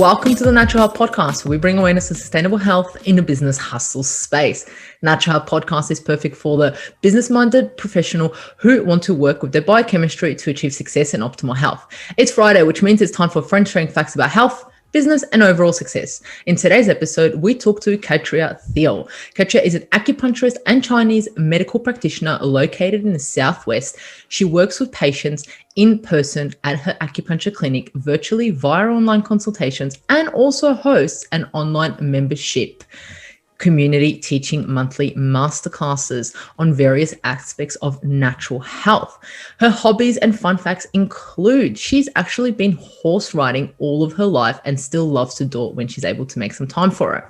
Welcome to the Natural Health Podcast, where we bring awareness to sustainable health in a business hustle space. Natural Health Podcast is perfect for the business-minded professional who want to work with their biochemistry to achieve success and optimal health. It's Friday, which means it's time for friends sharing facts about health, business, and overall success. In today's episode, we talk to Caitria Thiele. Caitria is an acupuncturist and Chinese medical practitioner located in the Southwest. She works with patients in person at her acupuncture clinic, virtually via online consultations, and also hosts an online membership community teaching monthly masterclasses on various aspects of natural health. Her hobbies and fun facts include she's actually been horse riding all of her life and still loves to do it when she's able to make some time for it.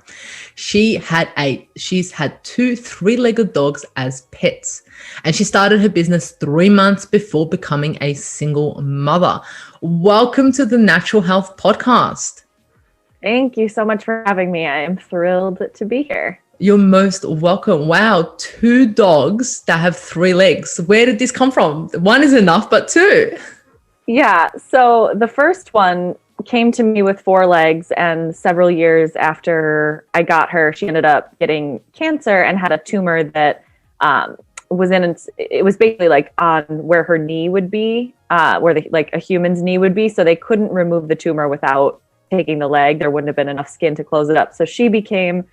She's had two three-legged dogs as pets, and she started her business 3 months before becoming a single mother. Welcome to the Natural Health Podcast. Thank you so much for having me. I am thrilled to be here. You're most welcome. Wow, 2 dogs that have 3 legs. Where did this come from? 1 is enough, but 2. Yeah, so the first one came to me with 4 legs, and several years after I got her, she ended up getting cancer and had a tumor that it was basically like on where her knee would be, where like a human's knee would be. So they couldn't remove the tumor without taking the leg. There wouldn't have been enough skin to close it up. So she became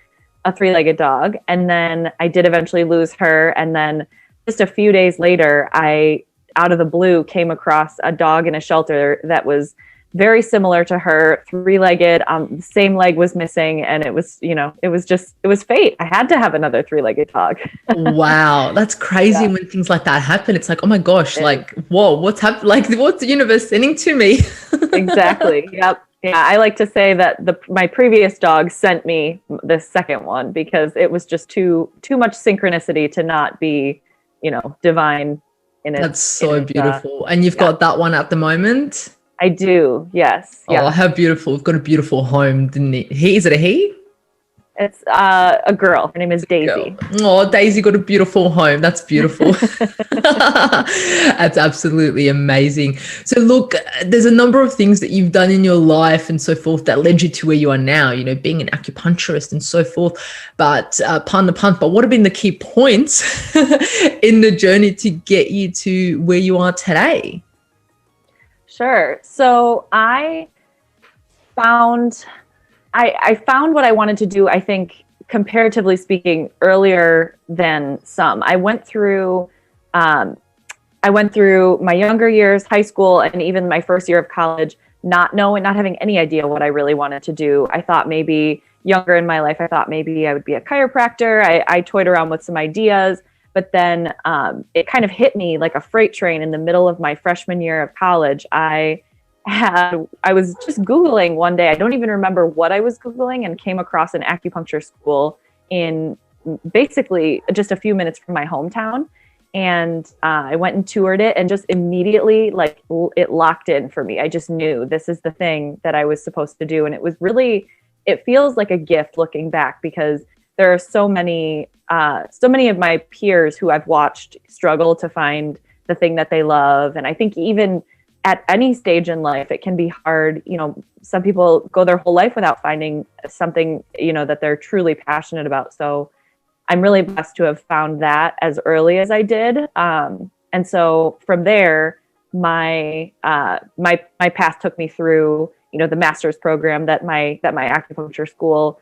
a 3-legged dog. And then I did eventually lose her. And then just a few days later, I, out of the blue, came across a dog in a shelter that was very similar to her, 3-legged, the same leg was missing. And it was, it was fate. I had to have another 3-legged dog. Wow. That's crazy. When things like that happen. It's like, oh my gosh, like, whoa, what's happened? Like, what's the universe sending to me? Exactly. Yep. Yeah, I like to say that my previous dog sent me the second one because it was just too much synchronicity to not be, divine in it. That's so beautiful. And you've got that one at the moment? I do, yes. Oh, how beautiful. We've got a beautiful home, didn't he? Is it a he? It's a girl. Her name is Daisy. Oh, Daisy got a beautiful home. That's beautiful. That's absolutely amazing. So look, there's a number of things that you've done in your life and so forth that led you to where you are now, being an acupuncturist and so forth. But pun the pun, but what have been the key points in the journey to get you to where you are today? Sure. So I found what I wanted to do, I think, comparatively speaking, earlier than some. I went through my younger years, high school, and even my first year of college, not having any idea what I really wanted to do. I thought maybe younger in my life, I thought maybe I would be a chiropractor. I toyed around with some ideas, but then it kind of hit me like a freight train in the middle of my freshman year of college. I was just Googling one day. I don't even remember what I was Googling, and came across an acupuncture school in basically just a few minutes from my hometown. And I went and toured it, and just immediately, like, it locked in for me. I just knew this is the thing that I was supposed to do. And it feels like a gift looking back, because there are so many of my peers who I've watched struggle to find the thing that they love. And I think even at any stage in life, it can be hard. Some people go their whole life without finding something, that they're truly passionate about. So I'm really blessed to have found that as early as I did. And so from there, my path took me through, the master's program that my acupuncture school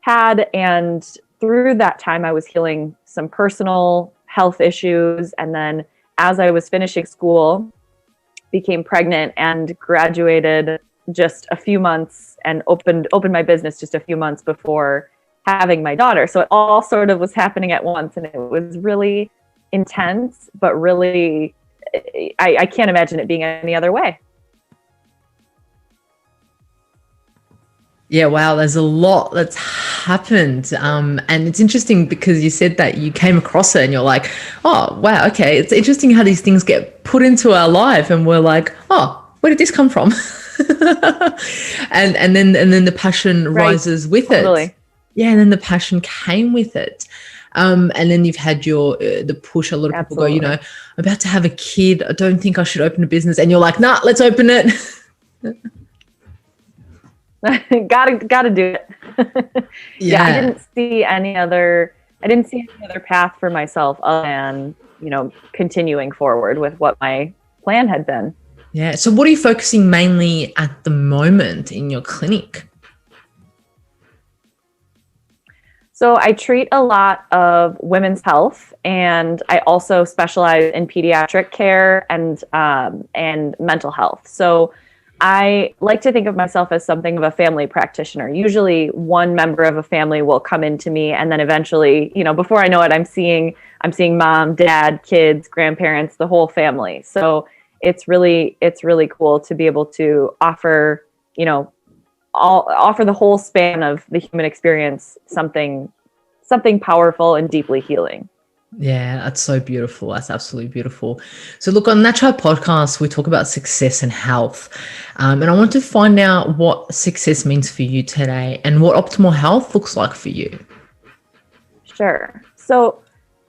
had. And through that time, I was healing some personal health issues. And then as I was finishing school, became pregnant and graduated just a few months, and opened my business just a few months before having my daughter. So it all sort of was happening at once, and it was really intense, but really, I can't imagine it being any other way. Yeah, wow, there's a lot that's happened. And it's interesting because you said that you came across it and you're like, oh, wow, okay. It's interesting how these things get put into our life and we're like, oh, where did this come from? and then the passion rises with it. Yeah, and then the passion came with it. And then you've had the push. A lot of people go, I'm about to have a kid. I don't think I should open a business. And you're like, nah, let's open it. Gotta do it. Yeah, Yeah. I didn't see any other path for myself other than, continuing forward with what my plan had been. Yeah. So what are you focusing mainly at the moment in your clinic? So I treat a lot of women's health, and I also specialize in pediatric care and mental health. So I like to think of myself as something of a family practitioner. Usually one member of a family will come into me, and then eventually, before I know it, I'm seeing mom, dad, kids, grandparents, the whole family. So it's really cool to be able to offer, offer the whole span of the human experience, something powerful and deeply healing. Yeah, that's so beautiful. That's absolutely beautiful. So look, on Natural Podcast, we talk about success and health. And I want to find out what success means for you today and what optimal health looks like for you. Sure. So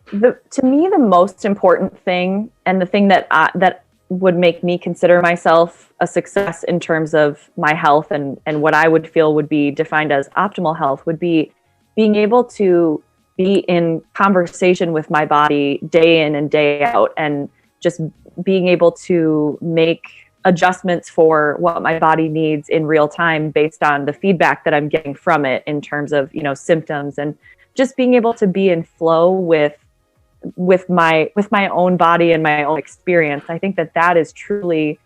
to me, the most important thing, and the thing that would make me consider myself a success in terms of my health and what I would feel would be defined as optimal health, would be being able to be in conversation with my body day in and day out, and just being able to make adjustments for what my body needs in real time based on the feedback that I'm getting from it in terms of, symptoms, and just being able to be in flow with my own body and my own experience. I think that is truly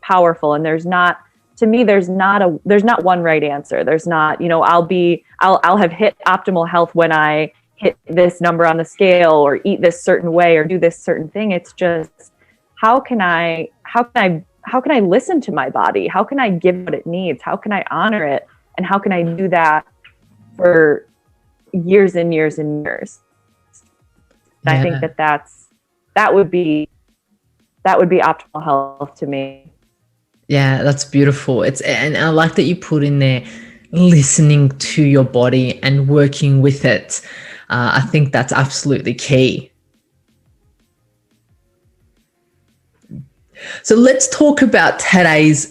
powerful, and there's not one right answer. There's not, I'll have hit optimal health when I hit this number on the scale, or eat this certain way, or do this certain thing. It's just, how can I listen to my body? How can I give what it needs? How can I honor it? And how can I do that for years and years and years? Yeah. I think that would be optimal health to me. Yeah, that's beautiful. And I like that you put in there listening to your body and working with it. I think that's absolutely key. So let's talk about today's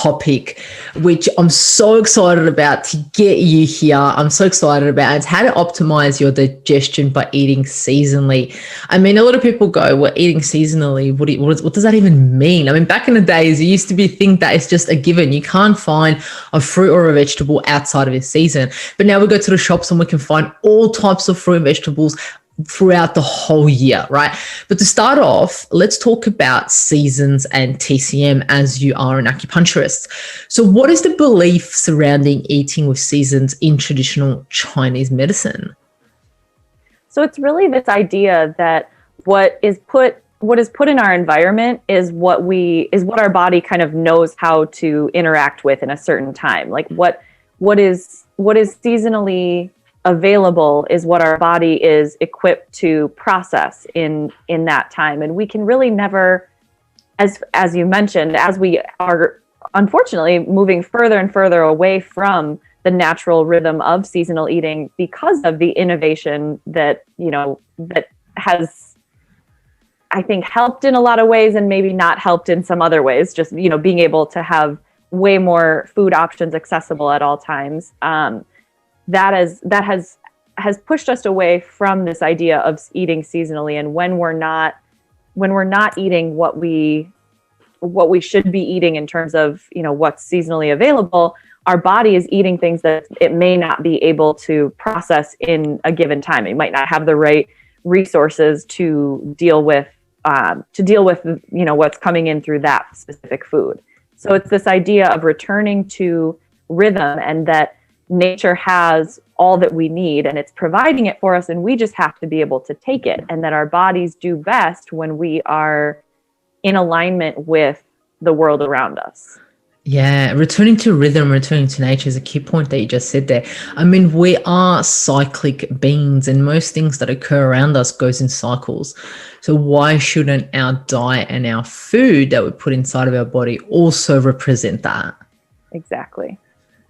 topic, which I'm so excited about to get you here. I'm so excited about it. It's how to optimize your digestion by eating seasonally. I mean, a lot of people go, well, eating seasonally, what does that even mean? I mean, back in the days, it used to think that it's just a given. You can't find a fruit or a vegetable outside of its season. But now we go to the shops and we can find all types of fruit and vegetables throughout the whole year, right? But to start off, let's talk about seasons and TCM, as you are an acupuncturist. So what is the belief surrounding eating with seasons in traditional Chinese medicine? So it's really this idea that what is put in our environment is what our body kind of knows how to interact with in a certain time. Like what is seasonally available is what our body is equipped to process in that time. And we can really never, as you mentioned, as we are unfortunately moving further and further away from the natural rhythm of seasonal eating because of the innovation that has, I think, helped in a lot of ways and maybe not helped in some other ways. Just, being able to have way more food options accessible at all times. That has pushed us away from this idea of eating seasonally. And when we're not eating what we should be eating in terms of, what's seasonally available, our body is eating things that it may not be able to process in a given time. It might not have the right resources to deal with what's coming in through that specific food. So it's this idea of returning to rhythm, and that nature has all that we need and it's providing it for us, and we just have to be able to take it, and that our bodies do best when we are in alignment with the world around us. Yeah, returning to rhythm, returning to nature is a key point that you just said there. I mean, we are cyclic beings, and most things that occur around us goes in cycles. So why shouldn't our diet and our food that we put inside of our body also represent that? Exactly.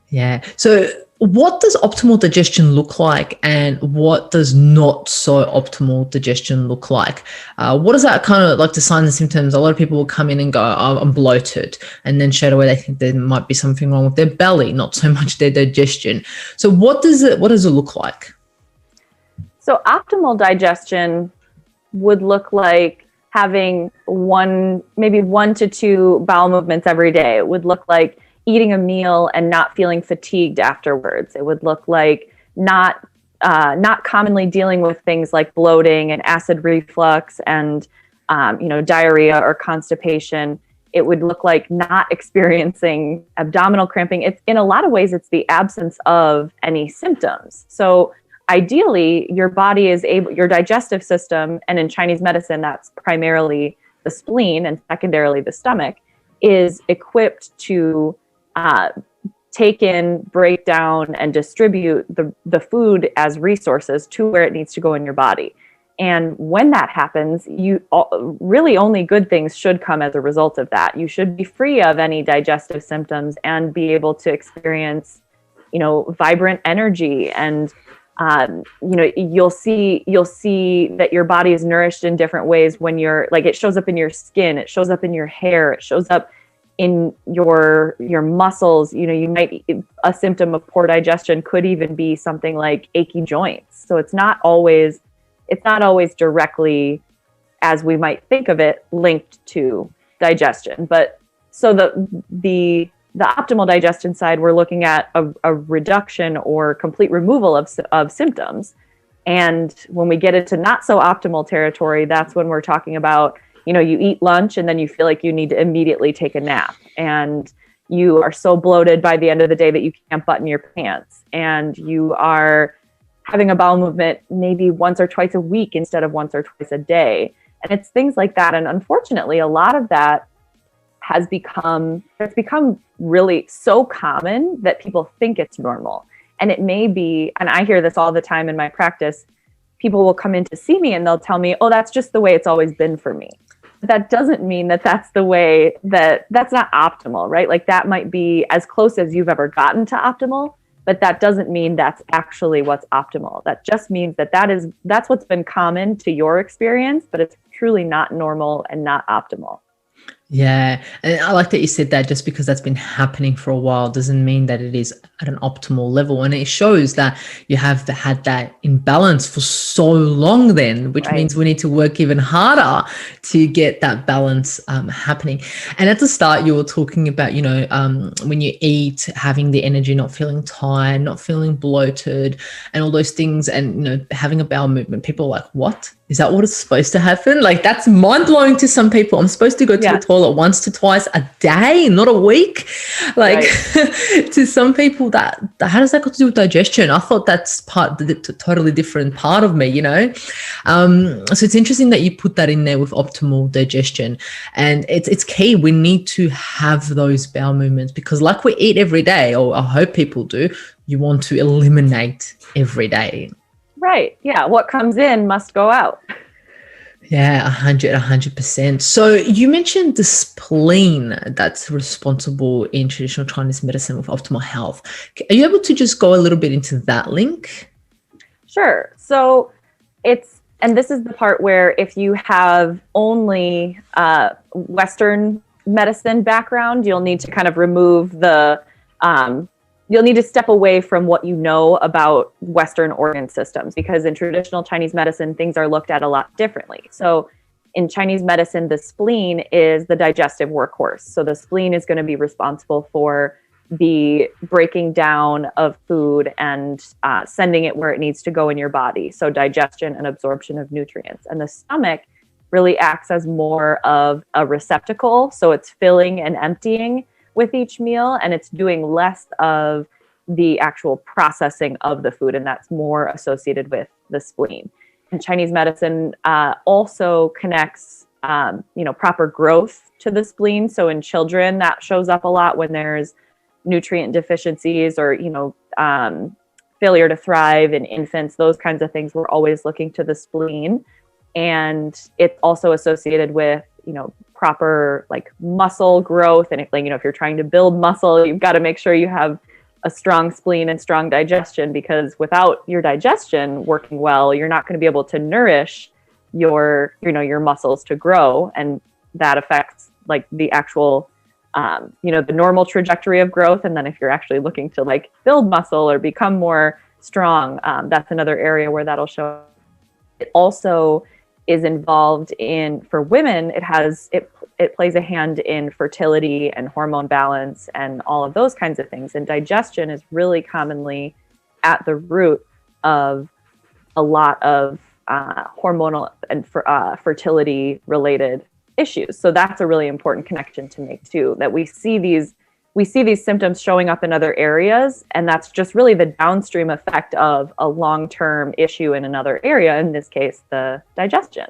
Yeah. So what does optimal digestion look like, and what does not so optimal digestion look like? What is that kind of like, the signs and symptoms? A lot of people will come in and go, oh, I'm bloated. And then straight away they think there might be something wrong with their belly, not so much their digestion. So what does it look like? So optimal digestion would look like having maybe 1 to 2 bowel movements every day. It would look like eating a meal and not feeling fatigued afterwards. It would look like not commonly dealing with things like bloating and acid reflux and diarrhea or constipation. It would look like not experiencing abdominal cramping. It's, in a lot of ways, it's the absence of any symptoms. So ideally, your body is able, your digestive system, and in Chinese medicine, that's primarily the spleen and secondarily the stomach, is equipped to take in, break down, and distribute the food as resources to where it needs to go in your body. And when that happens, really only good things should come as a result of that. You should be free of any digestive symptoms and be able to experience, vibrant energy. And you'll see that your body is nourished in different ways when you're like, it shows up in your skin, it shows up in your hair, it shows up in your muscles. A symptom of poor digestion could even be something like achy joints. So it's not always directly, as we might think of it, linked to digestion. But so the optimal digestion side, we're looking at a reduction or complete removal of symptoms. And when we get into not so optimal territory, that's when we're talking about, you eat lunch and then you feel like you need to immediately take a nap. And you are so bloated by the end of the day that you can't button your pants. And you are having a bowel movement maybe once or twice a week instead of once or twice a day. And it's things like that. And unfortunately, a lot of that has become really so common that people think it's normal. And it may be, and I hear this all the time in my practice, people will come in to see me and they'll tell me, oh, that's just the way it's always been for me. But that doesn't mean that that's the way, that's not optimal, right? Like that might be as close as you've ever gotten to optimal, but that doesn't mean that's actually what's optimal. That just means that's what's been common to your experience, but it's truly not normal and not optimal. Yeah. And I like that you said that. Just because that's been happening for a while doesn't mean that it is at an optimal level. And it shows that you have had that imbalance for so long then, which means we need to work even harder to get that balance happening. And at the start, you were talking about, when you eat, having the energy, not feeling tired, not feeling bloated, and all those things, and, having a bowel movement. People are like, what? Is that what is supposed to happen? Like, that's mind-blowing to some people. I'm supposed to go to the toilet once to twice a day, not a week. Like, to some people, that how does that got to do with digestion? I thought that's totally different part of me, So it's interesting that you put that in there with optimal digestion. And it's key. We need to have those bowel movements because like we eat every day, or I hope people do, you want to eliminate every day. Right. Yeah. What comes in must go out. Yeah, 100%. So you mentioned the spleen that's responsible in traditional Chinese medicine with optimal health. Are you able to just go a little bit into that link? Sure. So and this is the part where if you have only Western medicine background, you'll need to kind of remove you'll need to step away from what you know about Western organ systems, because in traditional Chinese medicine, things are looked at a lot differently. So in Chinese medicine, the spleen is the digestive workhorse. So the spleen is going to be responsible for the breaking down of food and sending it where it needs to go in your body. So digestion and absorption of nutrients. And the stomach really acts as more of a receptacle. So it's filling and emptying with each meal, and it's doing less of the actual processing of the food, and that's more associated with the spleen. And Chinese medicine also connects, proper growth to the spleen. So in children, that shows up a lot when there's nutrient deficiencies or, failure to thrive in infants, those kinds of things. We're always looking to the spleen, and it's also associated with, proper like muscle growth. And if you're trying to build muscle, you've got to make sure you have a strong spleen and strong digestion, because without your digestion working well, you're not going to be able to nourish your muscles to grow. And that affects like the actual, the normal trajectory of growth. And then if you're actually looking to like build muscle or become more strong, that's another area where that'll show up. It also is involved in, for women, it plays a hand in fertility and hormone balance and all of those kinds of things. And digestion is really commonly at the root of a lot of hormonal and fertility related issues. So that's a really important connection to make too, that we see these symptoms showing up in other areas, and that's just really the downstream effect of a long-term issue in another area, in this case, the digestion.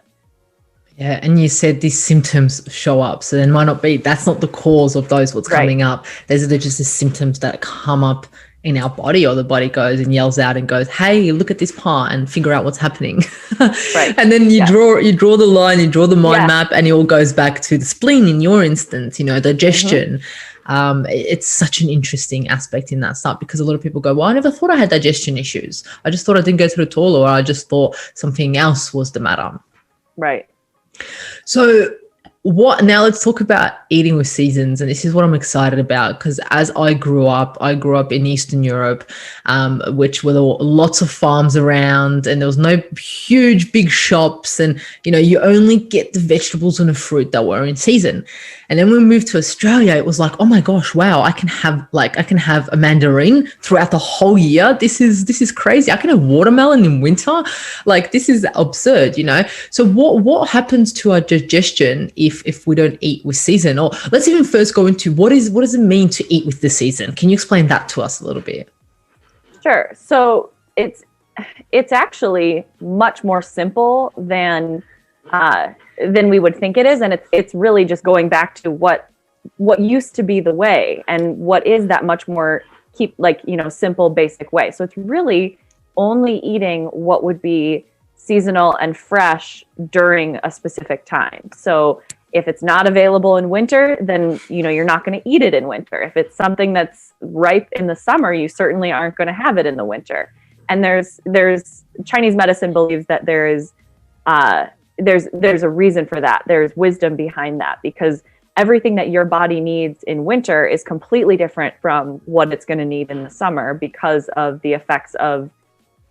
Yeah, and you said these symptoms show up, so then that's not the cause of what's coming up. These are just the symptoms that come up in our body, or the body goes and yells out and goes, hey, look at this part, and figure out what's happening. Right. And then you draw the line, you draw the mind map, and it all goes back to the spleen in your instance, digestion. Mm-hmm. It's such an interesting aspect in that stuff, because a lot of people go, well, I never thought I had digestion issues. I just thought I didn't go to the toilet, or I just thought something else was the matter. Right. So now let's talk about eating with seasons. And this is what I'm excited about, because as I grew up in Eastern Europe, which were lots of farms around, and there was no huge, big shops. And, you only get the vegetables and the fruit that were in season. And then when we moved to Australia, it was like, oh my gosh, wow, I can have a mandarin throughout the whole year. This is crazy. I can have watermelon in winter. Like, this is absurd, So what happens to our digestion if we don't eat with season? Or let's even first go into what does it mean to eat with the season? Can you explain that to us a little bit? Sure. So it's actually much more simple than we would think it is, and it's really just going back to what used to be the way, and what is that much more simple, basic way. So it's really only eating what would be seasonal and fresh during a specific time. So if it's not available in winter, then you're not going to eat it in winter. If it's something that's ripe in the summer, you certainly aren't going to have it in the winter. And there's Chinese medicine believes that there's a reason for that. There's wisdom behind that, because everything that your body needs in winter is completely different from what it's going to need in the summer, because of the effects of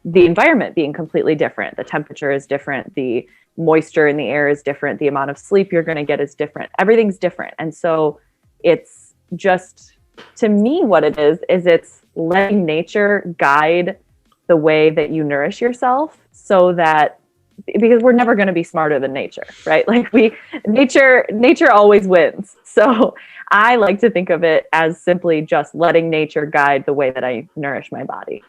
the environment being completely different. The temperature is different. The moisture in the air is different. The amount of sleep you're going to get is different. Everything's different. And so it's just, to me, what it is it's letting nature guide the way that you nourish yourself, so that, because we're never going to be smarter than nature, right? Like nature always wins. So I like to think of it as simply just letting nature guide the way that I nourish my body.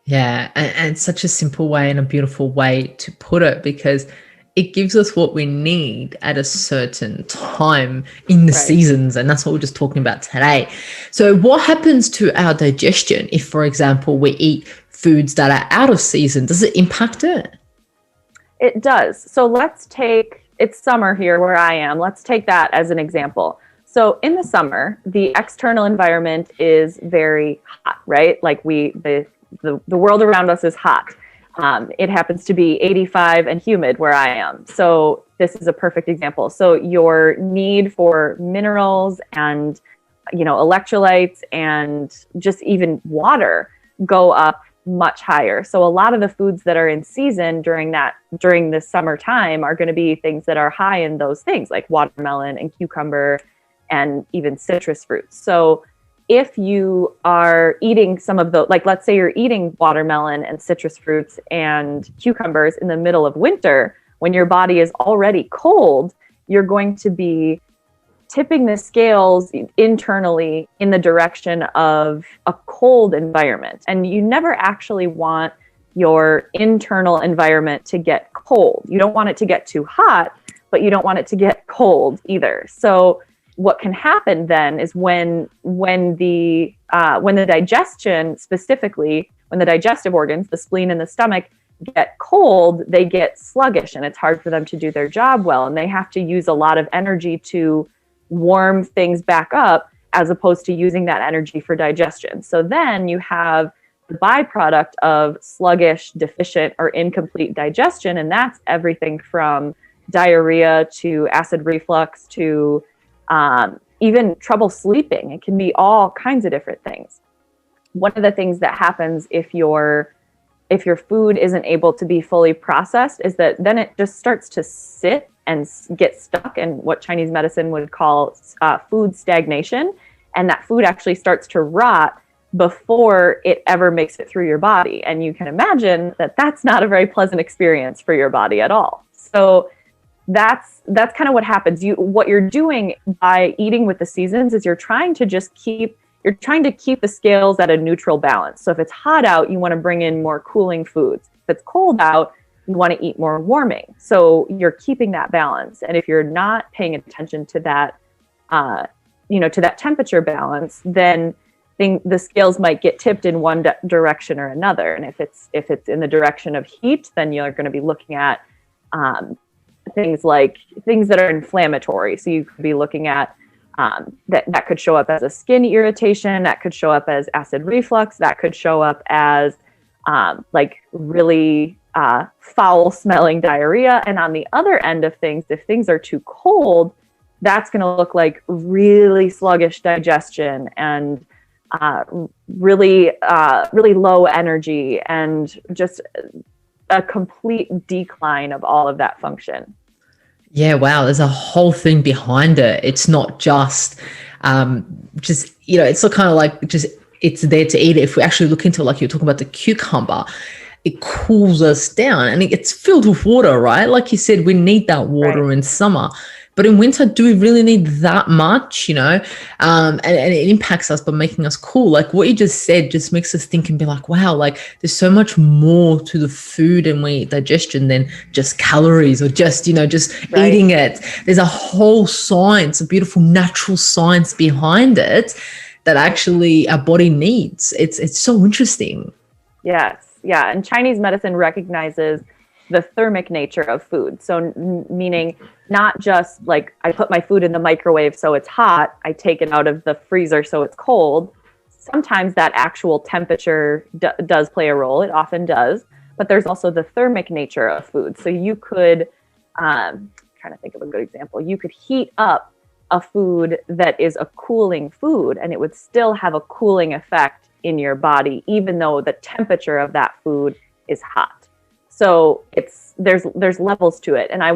Yeah, and such a simple way and a beautiful way to put it, because it gives us what we need at a certain time in the seasons. And that's what we're just talking about today. So what happens to our digestion if, for example, we eat foods that are out of season? Does it impact it? It does. So it's summer here where I am. Let's take that as an example. So in the summer, the external environment is very hot, right? Like the world around us is hot. It happens to be 85 and humid where I am. So this is a perfect example. So your need for minerals and, electrolytes and just even water go up much higher. So a lot of the foods that are in season during the summer time are going to be things that are high in those things, like watermelon and cucumber and even citrus fruits. So if you are eating some of the, let's say you're eating watermelon and citrus fruits and cucumbers in the middle of winter, when your body is already cold, you're going to be tipping the scales internally in the direction of a cold environment. And you never actually want your internal environment to get cold. You don't want it to get too hot, but you don't want it to get cold either. So what can happen then is when the digestion, specifically when the digestive organs, the spleen and the stomach, get cold, they get sluggish, and it's hard for them to do their job well, and they have to use a lot of energy to warm things back up. as opposed to using that energy for digestion. So then you have the byproduct of sluggish, deficient, or incomplete digestion, and that's everything from diarrhea to acid reflux to even trouble sleeping. It can be all kinds of different things. One of the things that happens if your food isn't able to be fully processed is that then it just starts to sit and get stuck in what Chinese medicine would call food stagnation. And that food actually starts to rot before it ever makes it through your body. And you can imagine that that's not a very pleasant experience for your body at all. So that's kind of what happens. What you're doing by eating with the seasons is you're trying to keep the scales at a neutral balance. So if it's hot out, you want to bring in more cooling foods. If it's cold out, you want to eat more warming. So you're keeping that balance. And if you're not paying attention to that, to that temperature balance, then the scales might get tipped in one direction or another. And if it's in the direction of heat, then you're going to be looking at things that are inflammatory. So you could be looking at that could show up as a skin irritation, that could show up as acid reflux, that could show up as really foul smelling diarrhea. And on the other end of things, if things are too cold, that's going to look like really sluggish digestion and really low energy and just a complete decline of all of that function. Yeah, wow. There's a whole thing behind it. It's not just it's kind of like just it's there to eat it. If we actually look into, like you're talking about the cucumber, it cools us down and it's filled with water, right? Like you said, we need that water in summer. But in winter, do we really need that much, and it impacts us by making us cool. Like what you just said just makes us think and be like, wow, like there's so much more to the food and we eat digestion than just calories or just eating it. There's a whole science, a beautiful natural science behind it that actually our body needs. It's so interesting. Yes. Yeah. And Chinese medicine recognizes the thermic nature of food. So meaning not just like I put my food in the microwave so it's hot, I take it out of the freezer so it's cold. Sometimes that actual temperature does play a role. It often does. But there's also the thermic nature of food. So you could, trying to think of a good example, you could heat up a food that is a cooling food and it would still have a cooling effect in your body, even though the temperature of that food is hot. So there's levels to it. And I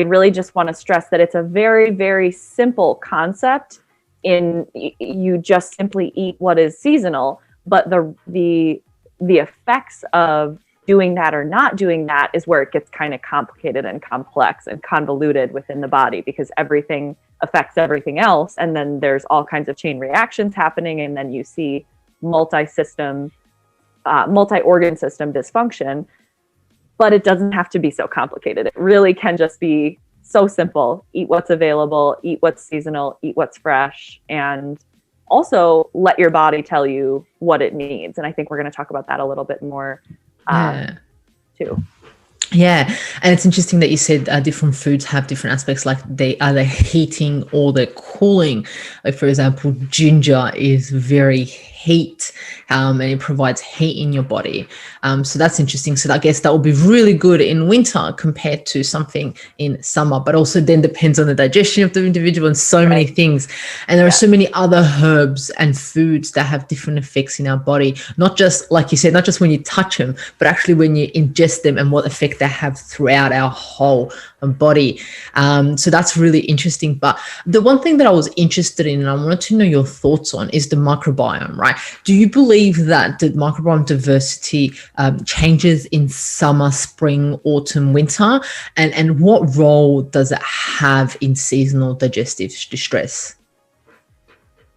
really just want to stress that it's a very, very simple concept in you just simply eat what is seasonal, but the effects of doing that or not doing that is where it gets kind of complicated and complex and convoluted within the body because everything affects everything else. And then there's all kinds of chain reactions happening. And then you see multi-organ system dysfunction. But it doesn't have to be so complicated. It really can just be so simple. Eat what's available, eat what's seasonal, eat what's fresh, and also let your body tell you what it needs. And I think we're going to talk about that a little bit more too. Yeah. And it's interesting that you said different foods have different aspects, like they are heating or they're cooling. Like, for example, ginger is very heat and it provides heat in your body. So that's interesting. So I guess that will be really good in winter compared to something in summer, but also then depends on the digestion of the individual and so many things. And there are so many other herbs and foods that have different effects in our body, not just, like you said, not just when you touch them, but actually when you ingest them and what effect they have throughout our whole body. So that's really interesting. But the one thing that I was interested in and I wanted to know your thoughts on is the microbiome, right? Do you believe that the microbiome diversity changes in summer, spring, autumn, winter? And what role does it have in seasonal digestive distress?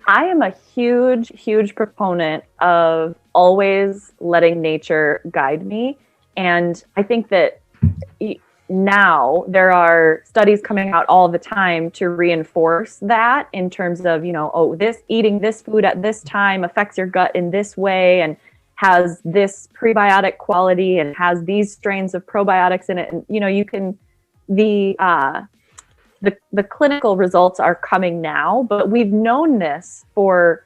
I am a huge, huge proponent of always letting nature guide me. And I think that now there are studies coming out all the time to reinforce that in terms of, eating this food at this time affects your gut in this way and has this prebiotic quality and has these strains of probiotics in it. And, the clinical results are coming now, but we've known this for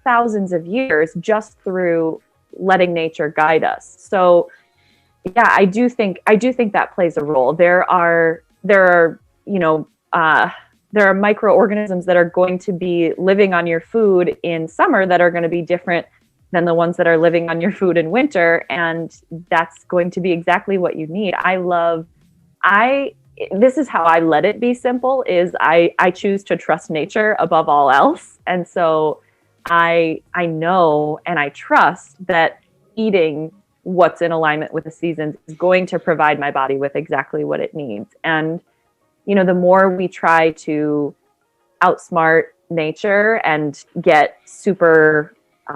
thousands of years just through letting nature guide us. So yeah, I do think that plays a role. There are microorganisms that are going to be living on your food in summer that are going to be different than the ones that are living on your food in winter, and that's going to be exactly what you need. This is how I let it be simple, is I choose to trust nature above all else. And so I know and I trust that eating what's in alignment with the seasons is going to provide my body with exactly what it needs. And, the more we try to outsmart nature and get super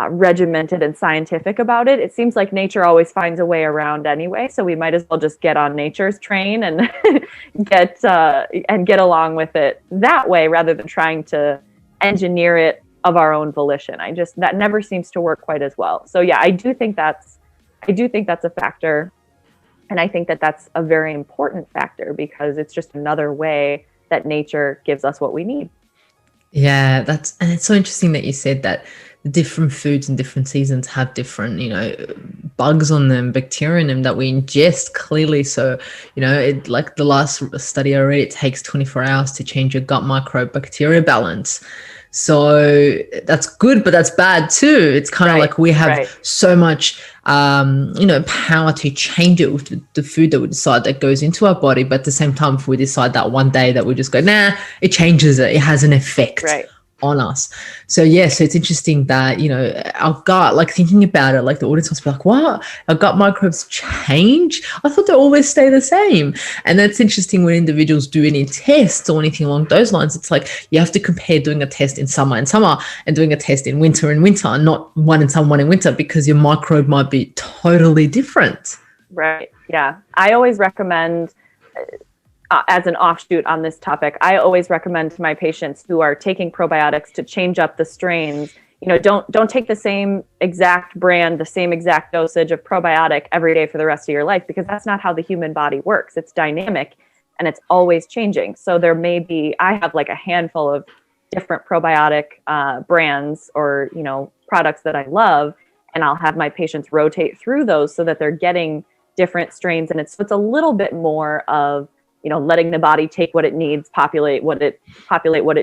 regimented and scientific about it, it seems like nature always finds a way around anyway. So we might as well just get on nature's train and get along with it that way, rather than trying to engineer it of our own volition. That never seems to work quite as well. So yeah, I do think that's a factor. And I think that that's a very important factor, because it's just another way that nature gives us what we need. Yeah, and it's so interesting that you said that different foods and different seasons have different, bugs on them, bacteria in them that we ingest clearly. So, like the last study I read, it takes 24 hours to change your gut microbacteria balance. So that's good, but that's bad too. It's kind of like we have so much, power to change it with the food that we decide that goes into our body. But at the same time, if we decide that one day that we just go, it changes it. It has an effect on us. So so it's interesting that, our gut, like thinking about it, like the audience must be like, what? Our gut microbes change? I thought they always stay the same. And that's interesting when individuals do any tests or anything along those lines. It's like you have to compare doing a test in summer and doing a test in winter and not one in summer, one in winter, because your microbe might be totally different. Right. Yeah. I always recommend, as an offshoot on this topic, I always recommend to my patients who are taking probiotics to change up the strains. Don't take the same exact brand, the same exact dosage of probiotic every day for the rest of your life, because that's not how the human body works. It's dynamic and it's always changing. So I have like a handful of different probiotic brands or, products that I love, and I'll have my patients rotate through those so that they're getting different strains. And it's a little bit more of, letting the body take what it needs, populate what it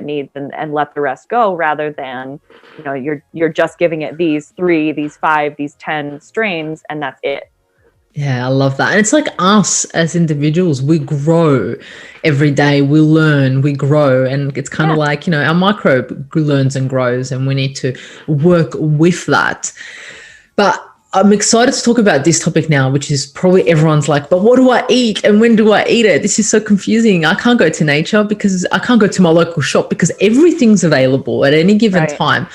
needs, and let the rest go, rather than, you're just giving it these 3, these 5, these 10 strains, and that's it. Yeah, I love that. And it's like us as individuals, we grow every day, we learn, we grow. And it's kind of like, our microbe learns and grows, and we need to work with that. But I'm excited to talk about this topic now, which is probably everyone's like, but what do I eat and when do I eat it? This is so confusing. I can't go to nature because I can't go to my local shop because everything's available at any given time.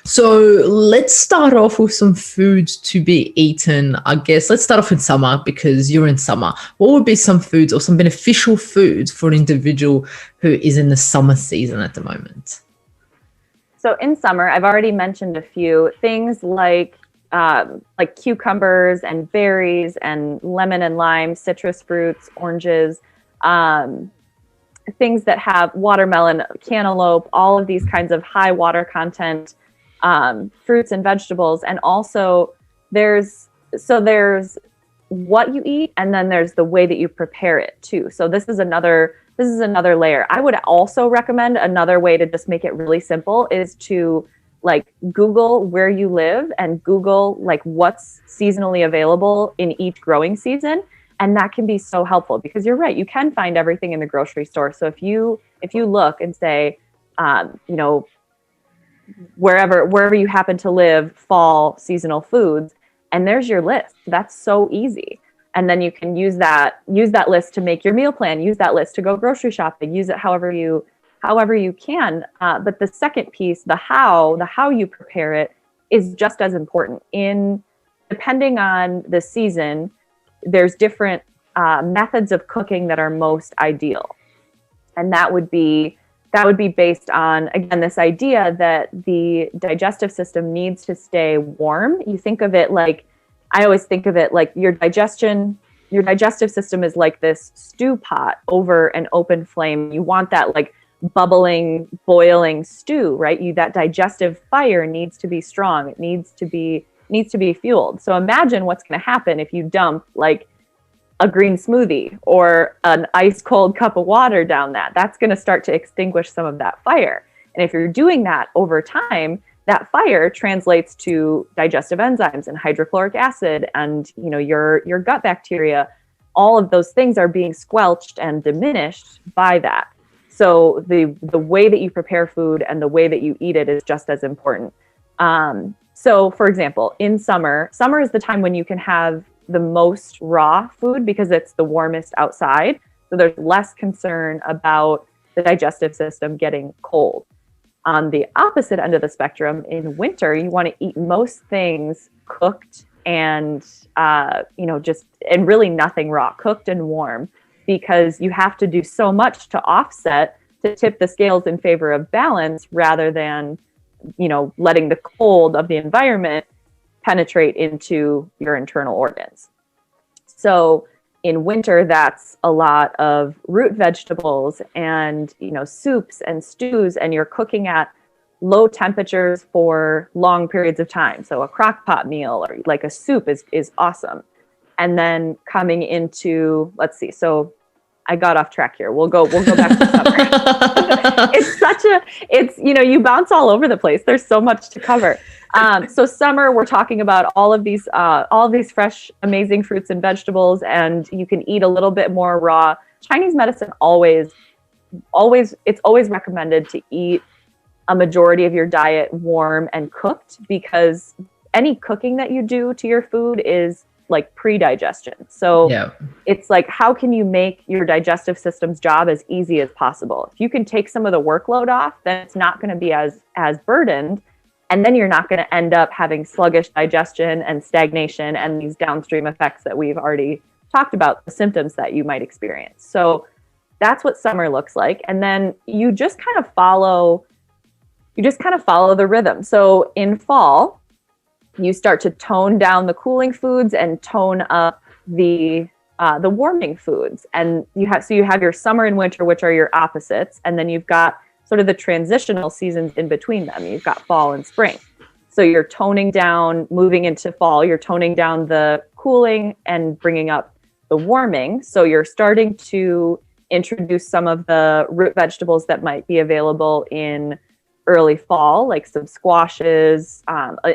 So let's start off with some foods to be eaten. I guess let's start off in summer, because you're in summer. What would be some foods or some beneficial foods for an individual who is in the summer season at the moment? So in summer, I've already mentioned a few things like cucumbers and berries and lemon and lime, citrus fruits, oranges, things that have watermelon, cantaloupe, all of these kinds of high water content fruits and vegetables. And also there's what you eat, and then there's the way that you prepare it too. So this is another layer. I would also recommend another way to just make it really simple is to Google where you live and Google what's seasonally available in each growing season. And that can be so helpful, because you're right, you can find everything in the grocery store. So if you look and say, wherever you happen to live, fall seasonal foods, and there's your list. That's so easy. And then you can use that list to make your meal plan, use that list to go grocery shopping, use it however you can. But the second piece, the how you prepare it, is just as important. Depending on the season, there's different methods of cooking that are most ideal. And that would be based on, again, this idea that the digestive system needs to stay warm. You think of it I always think of it like your digestion your digestive system is like this stew pot over an open flame. You want that like bubbling, boiling stew, right? That digestive fire needs to be strong. It needs to be fueled. So imagine what's going to happen if you dump like a green smoothie or an ice cold cup of water down that. That's going to start to extinguish some of that fire. And if you're doing that over time, that fire translates to digestive enzymes and hydrochloric acid and, you know, your gut bacteria. All of those things are being squelched and diminished by that. So the way that you prepare food and the way that you eat it is just as important. So for example, in summer is the time when you can have the most raw food because it's the warmest outside. So there's less concern about the digestive system getting cold. On the opposite end of the spectrum, in winter, you want to eat most things cooked and, and really nothing raw, cooked and warm, because you have to do so much to offset, to tip the scales in favor of balance rather than, you know, letting the cold of the environment penetrate into your internal organs. So in winter, that's a lot of root vegetables and, you know, soups and stews, and you're cooking at low temperatures for long periods of time. So a crock pot meal or like a soup is awesome. And then coming into, let's see, so I got off track here. We'll go back to summer. It's, you know, you bounce all over the place. There's so much to cover. So summer, we're talking about all of these fresh, amazing fruits and vegetables, and you can eat a little bit more raw. Chinese medicine it's always recommended to eat a majority of your diet warm and cooked, because any cooking that you do to your food is like pre-digestion. So It's like, how can you make your digestive system's job as easy as possible? If you can take some of the workload off, then it's not going to be as burdened. And then you're not going to end up having sluggish digestion and stagnation and these downstream effects that we've already talked about, the symptoms that you might experience. So that's what summer looks like. And then you just kind of follow the rhythm. So in fall, you start to tone down the cooling foods and tone up the warming foods. And you have your summer and winter, which are your opposites. And then you've got sort of the transitional seasons in between them. You've got fall and spring. So you're toning down, moving into fall, you're toning down the cooling and bringing up the warming. So you're starting to introduce some of the root vegetables that might be available in early fall, like some squashes,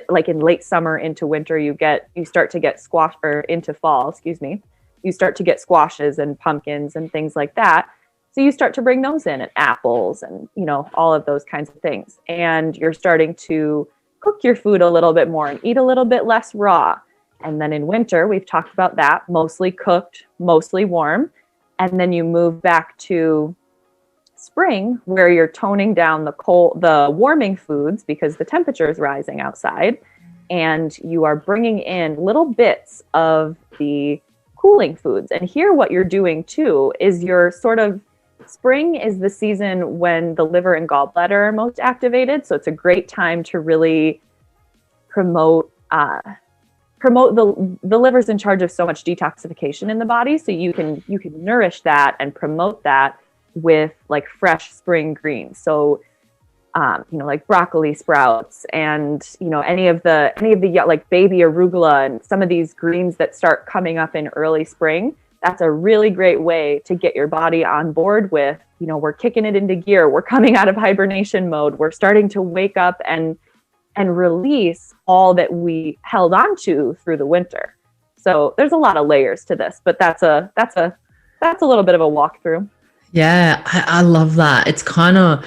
like in late summer into winter, you start to get squash, or into fall, you start to get squashes and pumpkins and things like that. So you start to bring those in, and apples and, you know, all of those kinds of things. And you're starting to cook your food a little bit more and eat a little bit less raw. And then in winter, we've talked about that, mostly cooked, mostly warm. And then you move back to spring, where you're toning down the warming foods because the temperature is rising outside, and you are bringing in little bits of the cooling foods. And here what you're doing too is spring is the season when the liver and gallbladder are most activated. So it's a great time to really promote the liver's in charge of so much detoxification in the body. So you can nourish that and promote that with like fresh spring greens. So, like broccoli sprouts and, any of the like baby arugula and some of these greens that start coming up in early spring. That's a really great way to get your body on board with, we're kicking it into gear. We're coming out of hibernation mode. We're starting to wake up and release all that we held on to through the winter. So there's a lot of layers to this, but that's a little bit of a walkthrough. Yeah, I love that. It's kind of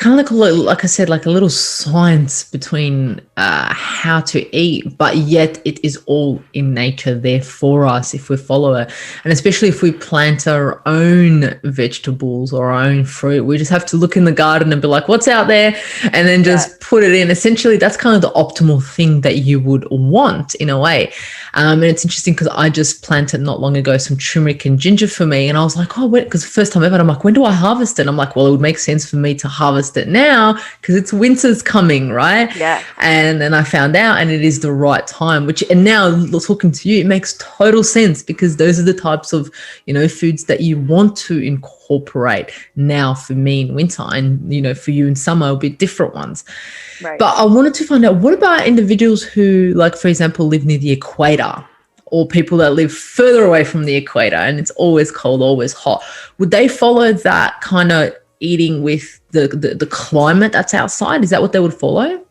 like I said, like a little science between how to eat, but yet it is all in nature there for us if we follow it. And especially if we plant our own vegetables or our own fruit, we just have to look in the garden and be like, what's out there? And then just put it in. Essentially, that's kind of the optimal thing that you would want in a way. And it's interesting because I just planted not long ago some turmeric and ginger for me. And I was like, because the first time ever, I'm like, when do I harvest it? I'm like, well, it would make sense for me to harvest harvest it now because it's winter's coming, right? Yeah. And then I found out, and it is the right time, and now talking to you, it makes total sense because those are the types of, foods that you want to incorporate now for me in winter, and, for you in summer, will be different ones. Right. But I wanted to find out, what about individuals who, like, for example, live near the equator, or people that live further away from the equator and it's always cold, always hot? Would they follow that kind of eating with the climate that's outside? Is that what they would follow?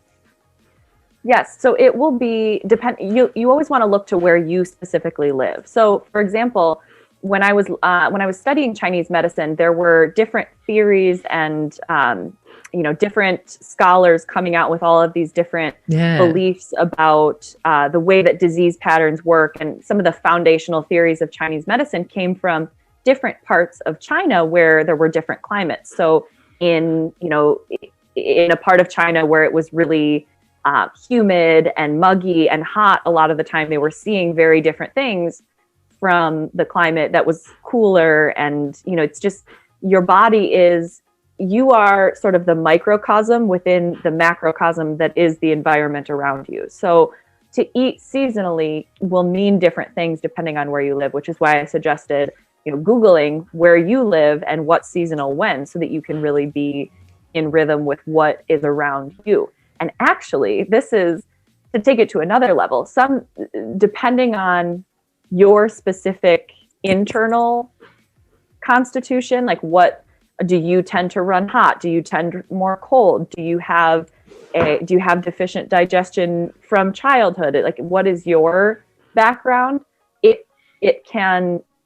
Yes. So it will be you always want to look to where you specifically live. So, for example, when I was studying Chinese medicine, there were different theories and different scholars coming out with all of these different beliefs about the way that disease patterns work. And some of the foundational theories of Chinese medicine came from different parts of China where there were different climates. So in a part of China where it was really humid and muggy and hot, a lot of the time they were seeing very different things from the climate that was cooler. And, it's just, your body you are sort of the microcosm within the macrocosm that is the environment around you. So to eat seasonally will mean different things depending on where you live, which is why I suggested, Googling where you live and what's seasonal when, so that you can really be in rhythm with what is around you. And actually, this is to take it to another level. Depending on your specific internal constitution, like what do you tend to run hot? Do you tend more cold? Do you have deficient digestion from childhood? Like, what is your background?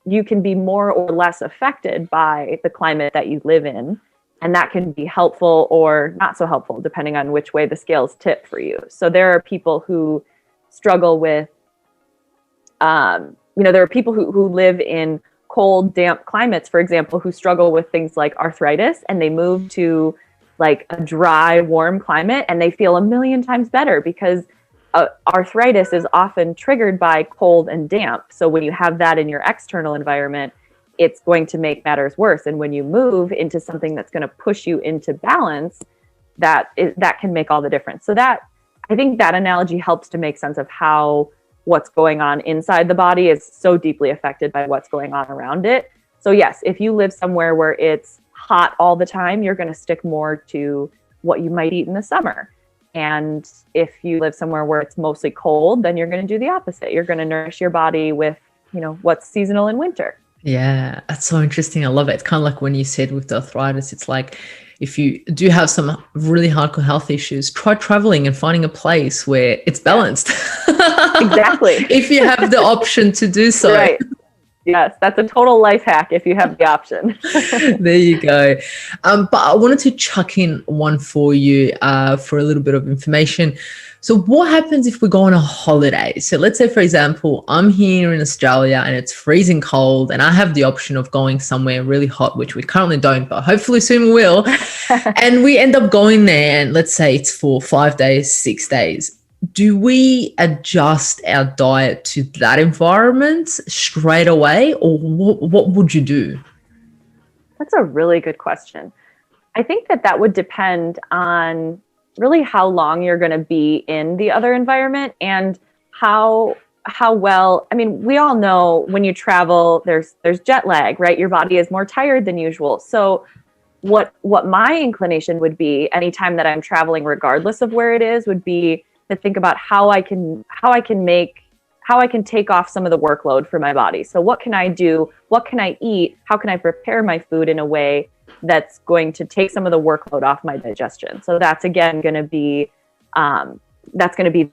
You can be more or less affected by the climate that you live in, and that can be helpful or not so helpful depending on which way the scales tip for you. So there are people who struggle with, there are people who live in cold, damp climates, for example, who struggle with things like arthritis, and they move to like a dry, warm climate and they feel a million times better because arthritis is often triggered by cold and damp. So when you have that in your external environment, it's going to make matters worse. And when you move into something that's going to push you into balance, that can make all the difference. So I think that analogy helps to make sense of how what's going on inside the body is so deeply affected by what's going on around it. So yes, if you live somewhere where it's hot all the time, you're going to stick more to what you might eat in the summer. And if you live somewhere where it's mostly cold, then you're going to do the opposite. You're going to nourish your body with, what's seasonal in winter. Yeah, that's so interesting. I love it. It's kind of like when you said with the arthritis, it's like, if you do have some really hardcore health issues, try traveling and finding a place where it's balanced. Exactly. If you have the option to do so. Right. Yes, that's a total life hack if you have the option. There you go. But I wanted to chuck in one for you for a little bit of information. So what happens if we go on a holiday? So let's say, for example, I'm here in Australia and it's freezing cold and I have the option of going somewhere really hot, which we currently don't, but hopefully soon we will. And we end up going there and let's say it's for 5 days, 6 days. Do we adjust our diet to that environment straight away, or what would you do? That's a really good question. I think that would depend on really how long you're going to be in the other environment and how well, we all know when you travel, there's jet lag, right? Your body is more tired than usual. So what my inclination would be anytime that I'm traveling, regardless of where it is, would be to think about how I can take off some of the workload for my body. So what can I do? What can I eat? How can I prepare my food in a way that's going to take some of the workload off my digestion? So that's again going to be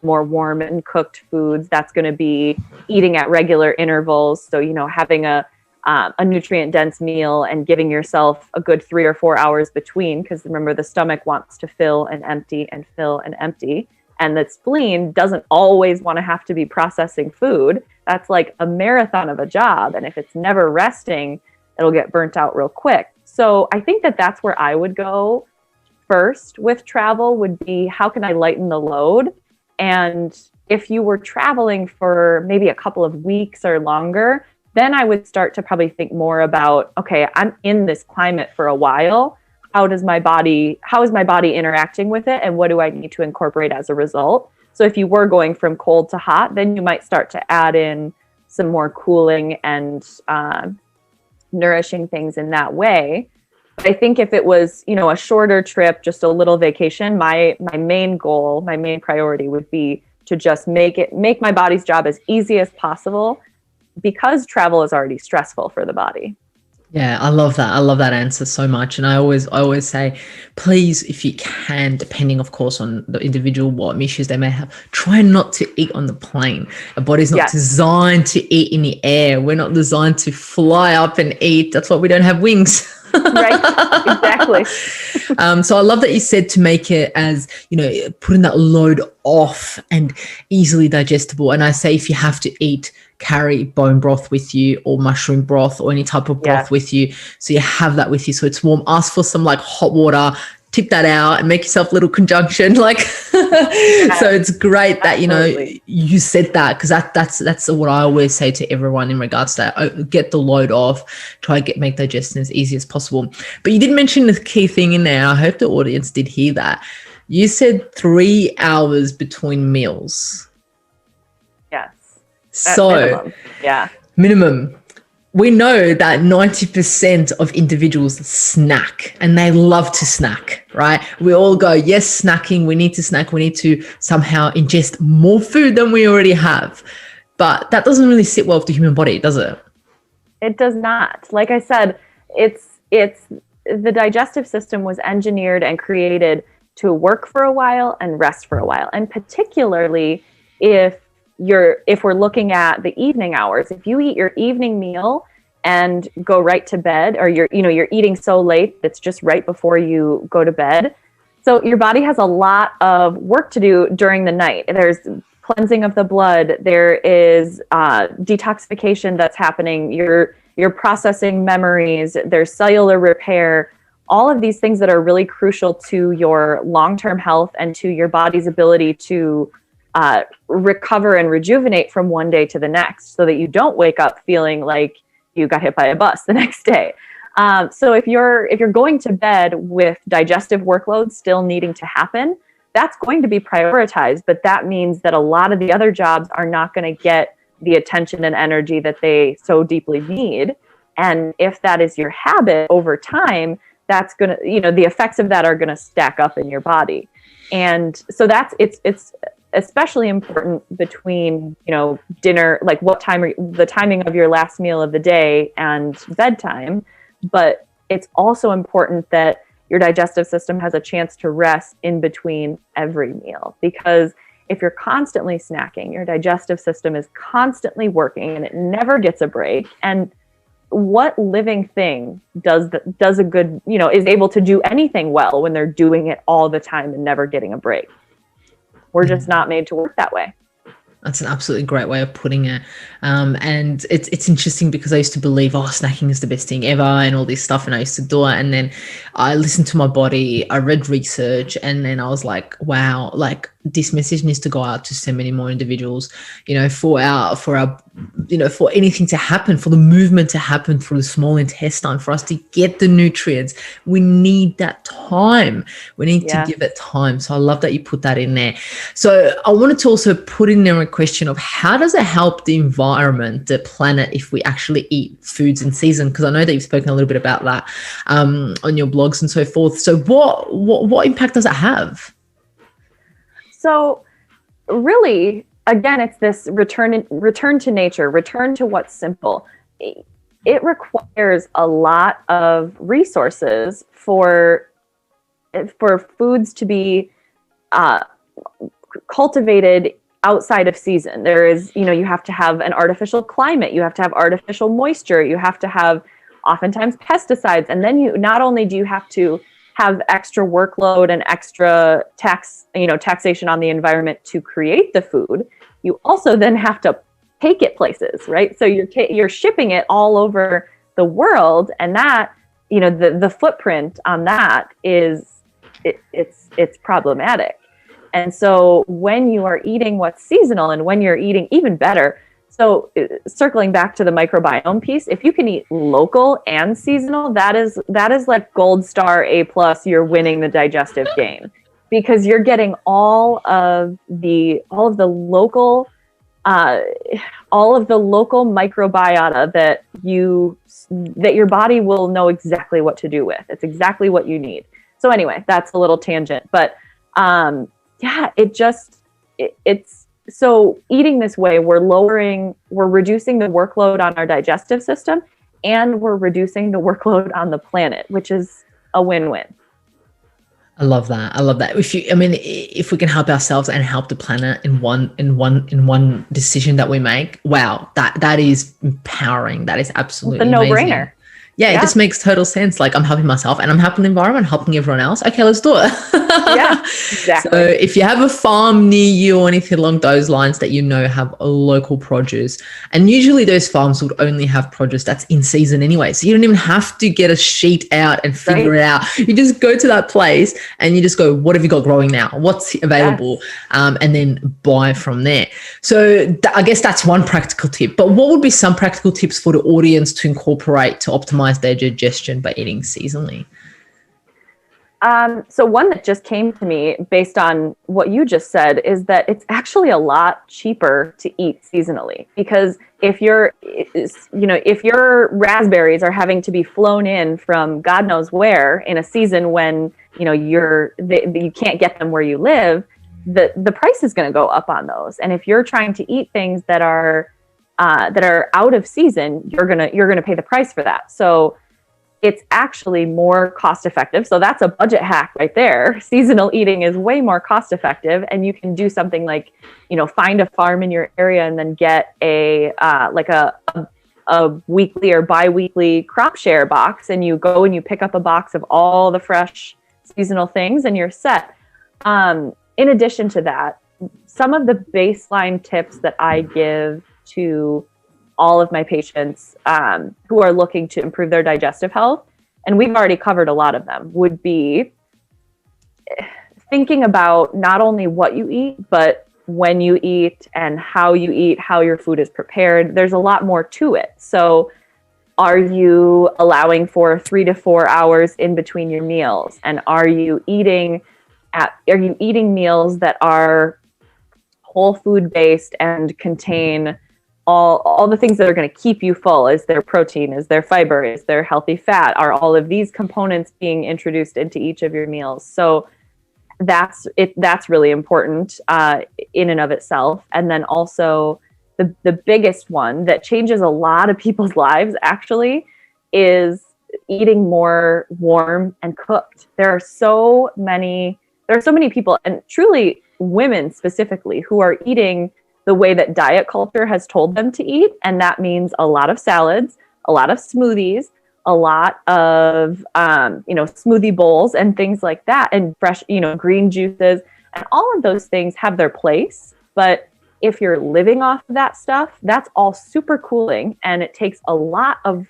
more warm and cooked foods. That's going to be eating at regular intervals. So, having a nutrient dense meal and giving yourself a good 3 or 4 hours between, because remember, the stomach wants to fill and empty and fill and empty. And the spleen doesn't always want to have to be processing food. That's like a marathon of a job. And if it's never resting, it'll get burnt out real quick. So I think that's where I would go first with travel, would be how can I lighten the load? And if you were traveling for maybe a couple of weeks or longer, then I would start to probably think more about, okay, I'm in this climate for a while. how is my body interacting with it, and what do I need to incorporate as a result? So if you were going from cold to hot, then you might start to add in some more cooling and nourishing things in that way. But I think if it was, a shorter trip, just a little vacation, my main goal, my main priority would be to just make my body's job as easy as possible, because travel is already stressful for the body. Yeah, I love that. I love that answer so much. And I always say, please, if you can, depending, of course, on the individual, what issues they may have, try not to eat on the plane. Our body's not designed to eat in the air. We're not designed to fly up and eat. That's why we don't have wings. Right, exactly. So I love that you said to make it as, putting that load off and easily digestible. And I say, if you have to eat, carry bone broth with you, or mushroom broth, or any type of broth with you. So you have that with you. So it's warm. Ask for some hot water, tip that out and make yourself a little conjunction. So it's great that, you said that, because that's what I always say to everyone in regards to that. Get the load off, try make digestion as easy as possible. But you did mention the key thing in there. I hope the audience did hear that. You said 3 hours between meals. Yes. So minimum. Yeah. Minimum. We know that 90% of individuals snack, and they love to snack, right? We all go, yes, snacking, we need to snack. We need to somehow ingest more food than we already have. But that doesn't really sit well with the human body, does it? It does not. Like I said, it's the digestive system was engineered and created to work for a while and rest for a while. And particularly if we're looking at the evening hours, if you eat your evening meal and go right to bed, or you're eating so late it's just right before you go to bed, so your body has a lot of work to do during the night. There's cleansing of the blood, there is detoxification that's happening, you're processing memories, there's cellular repair, all of these things that are really crucial to your long-term health and to your body's ability to recover and rejuvenate from one day to the next, so that you don't wake up feeling like you got hit by a bus the next day. So if you're going to bed with digestive workloads still needing to happen, that's going to be prioritized. But that means that a lot of the other jobs are not going to get the attention and energy that they so deeply need. And if that is your habit over time, that's going to, the effects of that are going to stack up in your body. And so it's especially important between, dinner, like the timing of your last meal of the day and bedtime. But it's also important that your digestive system has a chance to rest in between every meal, because if you're constantly snacking, your digestive system is constantly working and it never gets a break. And what living thing does a good, is able to do anything well when they're doing it all the time and never getting a break? We're just not made to work that way. That's an absolutely great way of putting it. And it's interesting, because I used to believe, snacking is the best thing ever and all this stuff. And I used to do it. And then I listened to my body, I read research, and then I was like, wow, this message needs to go out to so many more individuals, for anything to happen, for the movement to happen through the small intestine, for us to get the nutrients. We need that time. We need to give it time. So I love that you put that in there. So I wanted to also put in there a question of, how does it help the environment, the planet, if we actually eat foods in season? Because I know that you've spoken a little bit about that on your blogs and so forth. So what impact does it have? So really, again, it's this return to nature, return to what's simple. It requires a lot of resources for foods to be cultivated outside of season. There is, you have to have an artificial climate, you have to have artificial moisture, you have to have oftentimes pesticides, and then not only do you have to have extra workload and extra taxation on the environment to create the food, you also then have to take it places, right? So you're shipping it all over the world, and that, the footprint on that is it's problematic. And so when you are eating what's seasonal, and when you're eating, even better, So circling back to the microbiome piece, if you can eat local and seasonal, that is like gold star A+, you're winning the digestive game, because you're getting all of the local microbiota that your body will know exactly what to do with. It's exactly what you need. So anyway, that's a little tangent, but it's so eating this way, we're reducing the workload on our digestive system, and we're reducing the workload on the planet, which is a win-win. I love that. If we can help ourselves and help the planet in one decision that we make, wow, that is empowering. That is absolutely it's a amazing. No-brainer. Yeah, it just makes total sense. Like, I'm helping myself and I'm helping the environment, helping everyone else. Okay, let's do it. Yeah, exactly. So if you have a farm near you or anything along those lines that have a local produce, and usually those farms would only have produce that's in season anyway. So you don't even have to get a sheet out and figure it out. You just go to that place and you just go, what have you got growing now? What's available? Yes. And then buy from there. So I guess that's one practical tip. But what would be some practical tips for the audience to incorporate to optimize their digestion by eating seasonally? So one that just came to me based on what you just said is that it's actually a lot cheaper to eat seasonally, because if your raspberries are having to be flown in from God knows where in a season when you can't get them where you live, the price is going to go up on those. And if you're trying to eat things that are out of season, you're gonna pay the price for that. So it's actually more cost effective. So that's a budget hack right there. Seasonal eating is way more cost effective, and you can do something like, find a farm in your area and then get a weekly or bi-weekly crop share box, and you go and you pick up a box of all the fresh seasonal things and you're set. In addition to that, some of the baseline tips that I give to all of my patients who are looking to improve their digestive health, and we've already covered a lot of them, would be thinking about not only what you eat, but when you eat and how you eat, how your food is prepared. There's a lot more to it. So are you allowing for 3 to 4 hours in between your meals? And are you eating meals that are whole food based and contain all the things that are going to keep you full? Is there protein? Is there fiber? Is there healthy fat? Are all of these components being introduced into each of your meals? So that's really important in and of itself. And then also the biggest one that changes a lot of people's lives actually is eating more warm and cooked. There are so many people, and truly women specifically, who are eating the way that diet culture has told them to eat. And that means a lot of salads, a lot of smoothies, a lot of, smoothie bowls and things like that, and fresh, green juices, and all of those things have their place. But if you're living off of that stuff, that's all super cooling. And it takes it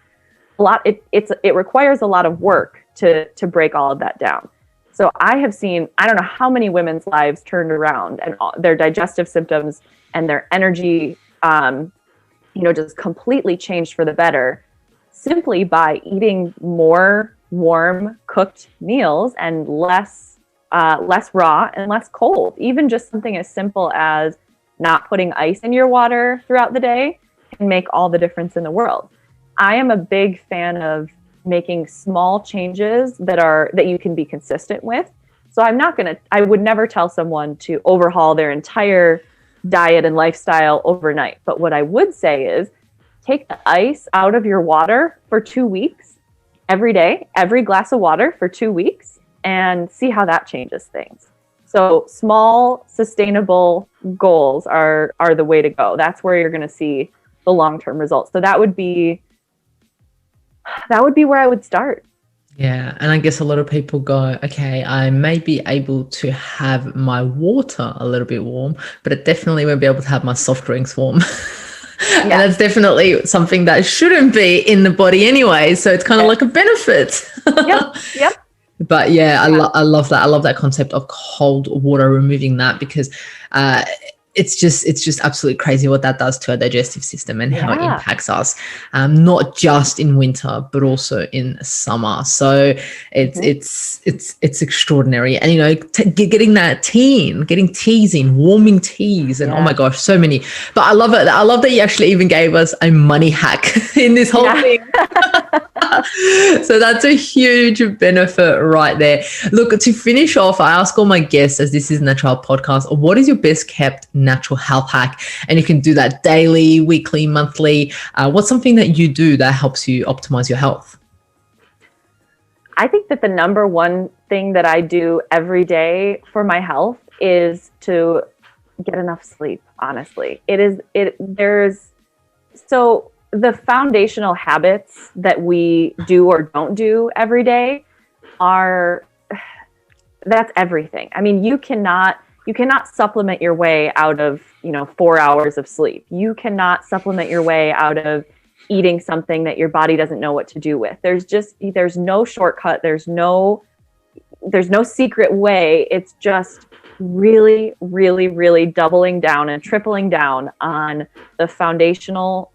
requires a lot of work to break all of that down. So I have seen, I don't know how many women's lives turned around, and their digestive symptoms and their energy, just completely changed for the better, simply by eating more warm cooked meals and less raw and less cold. Even just something as simple as not putting ice in your water throughout the day can make all the difference in the world. I am a big fan of making small changes that you can be consistent with. So I would never tell someone to overhaul their entire diet and lifestyle overnight. But what I would say is take the ice out of your water for 2 weeks, every day, every glass of water for 2 weeks, and see how that changes things. So small, sustainable goals are the way to go. That's where you're going to see the long-term results. So that would be where I would start. Yeah. And I guess a lot of people go, okay, I may be able to have my water a little bit warm, but it definitely won't be able to have my soft drinks warm. Yeah. And that's definitely something that shouldn't be in the body anyway. So it's kind of like a benefit. Yep. But yeah, I love that. I love that concept of cold water, removing that, because it's just absolutely crazy what that does to our digestive system and how it Yeah. impacts us, not just in winter but also in summer. So it's extraordinary. And getting teas in, warming teas, and oh my gosh, so many. But I love it. I love that you actually even gave us a money hack in this whole thing. So that's a huge benefit right there. Look, to finish off, I ask all my guests, as this is a Natural Health Podcast, what is your best kept natural health hack? And you can do that daily, weekly, monthly. What's something that you do that helps you optimize your health? I think that the number one thing that I do every day for my health is to get enough sleep, honestly. So the foundational habits that we do or don't do every day that's everything. I mean, you cannot supplement your way out of, 4 hours of sleep. You cannot supplement your way out of eating something that your body doesn't know what to do with. There's no shortcut. There's no secret way. It's just really, really, really doubling down and tripling down on the foundational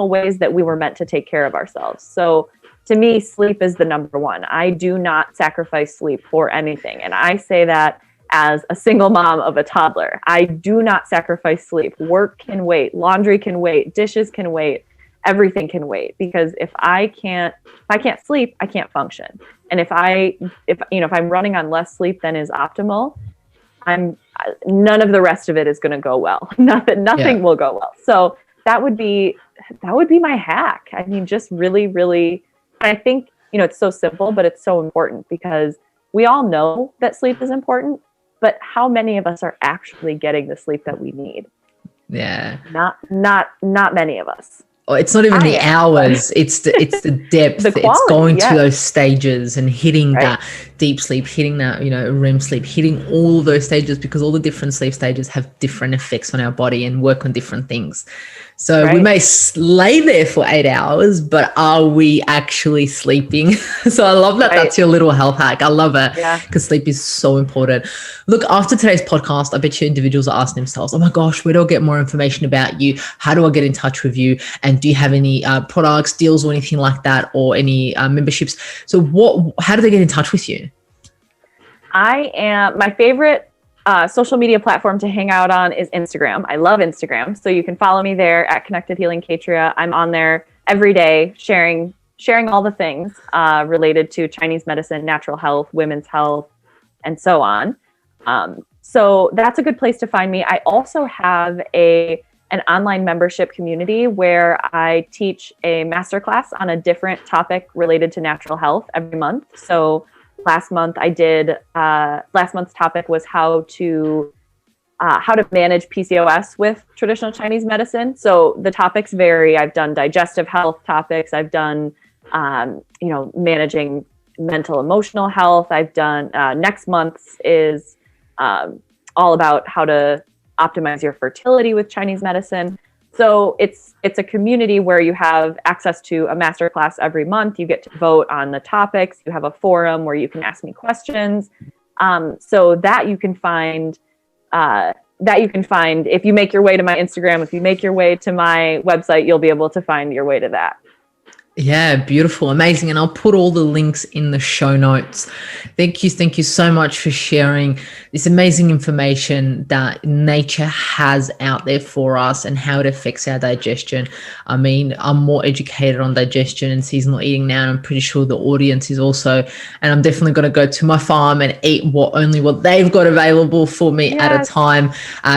ways that we were meant to take care of ourselves. So to me, sleep is the number one. I do not sacrifice sleep for anything. And I say that as a single mom of a toddler. I do not sacrifice sleep. Work can wait, laundry can wait, dishes can wait, everything can wait. Because if I can't sleep, I can't function. And if I'm running on less sleep than is optimal, none of the rest of it is going to go well. Nothing will go well. So that would be my hack. I mean, just really, really, I think, it's so simple, but it's so important because we all know that sleep is important, but how many of us are actually getting the sleep that we need? Yeah. Not many of us. Oh, it's not even the hours, it's the depth. The quality, it's going to those stages and hitting that deep sleep, hitting that, REM sleep, hitting all those stages, because all the different sleep stages have different effects on our body and work on different things. So we may lay there for 8 hours, but are we actually sleeping? So I love that that's your little health hack. I love it because sleep is so important. Look, after today's podcast, I bet you individuals are asking themselves, oh my gosh, where do I get more information about you? How do I get in touch with you? And do you have any products, deals or anything like that, or any memberships? So how do they get in touch with you? My favorite social media platform to hang out on is Instagram. I love Instagram. So you can follow me there at Connected Healing Caitria. I'm on there every day sharing all the things related to Chinese medicine, natural health, women's health, and so on. So that's a good place to find me. I also have an online membership community where I teach a masterclass on a different topic related to natural health every month. So last month's topic was how to manage PCOS with traditional Chinese medicine. So the topics vary. I've done digestive health topics. I've done, managing mental emotional health. I've done, next month's is all about how to optimize your fertility with Chinese medicine. So it's a community where you have access to a masterclass every month. You get to vote on the topics. You have a forum where you can ask me questions. So that you can find if you make your way to my Instagram, if you make your way to my website, you'll be able to find your way to that. Yeah, beautiful, amazing. And I'll put all the links in the show notes. Thank you so much for sharing this amazing information that nature has out there for us and how it affects our digestion. I mean, I'm more educated on digestion and seasonal eating now, and I'm pretty sure the audience is also. And I'm definitely going to go to my farm and eat only what they've got available for me at a time.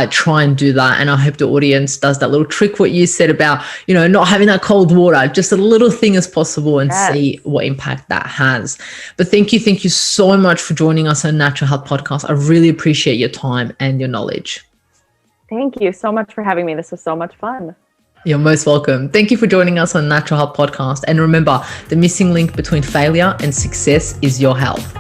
Try and do that. And I hope the audience does that little trick, what you said about, not having that cold water, just a little thing as possible, and see what impact that has. But thank you so much for joining us on Natural Health Podcast. I really appreciate your time and your knowledge. Thank you so much for having me. This was so much fun. You're most welcome. Thank you for joining us on Natural Health Podcast. And remember, the missing link between failure and success is your health.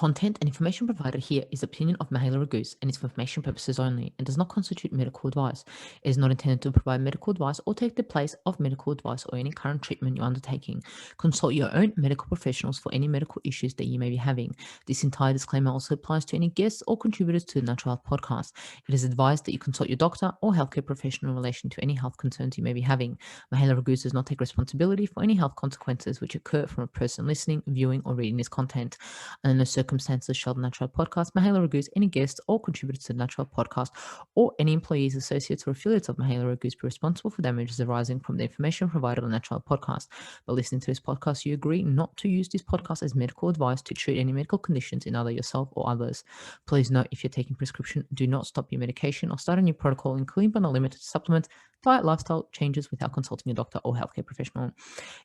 content and information provided here is opinion of Mahela Raguse and is for information purposes only and does not constitute medical advice. It is not intended to provide medical advice or take the place of medical advice or any current treatment you're undertaking. Consult your own medical professionals for any medical issues that you may be having. This entire disclaimer also applies to any guests or contributors to the Natural Health Podcast. It is advised that you consult your doctor or healthcare professional in relation to any health concerns you may be having. Mahela Raguse does not take responsibility for any health consequences which occur from a person listening, viewing, or reading this content. Under no circumstances shall the Natural Health Podcast, Mahela Raguse, any guests or contributors to the Natural Health Podcast, or any employees, associates, or affiliates of Mahela Raguse be responsible for damages arising from the information provided on the Natural Health Podcast. By listening to this podcast, you agree not to use this podcast as medical advice to treat any medical conditions in either yourself or others. Please note, if you're taking prescription, do not stop your medication or start a new protocol, including but not limited to supplements, diet, lifestyle changes without consulting your doctor or healthcare professional.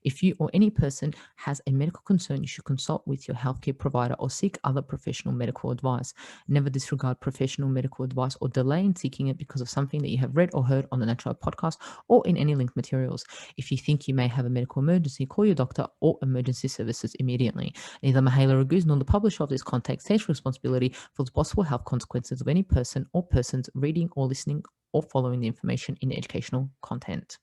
If you or any person has a medical concern, you should consult with your healthcare provider or seek other professional medical advice. Never disregard professional medical advice or delay in seeking it because of something that you have read or heard on the Natural Health Podcast or in any linked materials. If you think you may have a medical emergency, call your doctor or emergency services immediately. Neither Mahela Raguse nor the publisher of this content takes responsibility for the possible health consequences of any person or persons reading or listening or following the information in the educational content.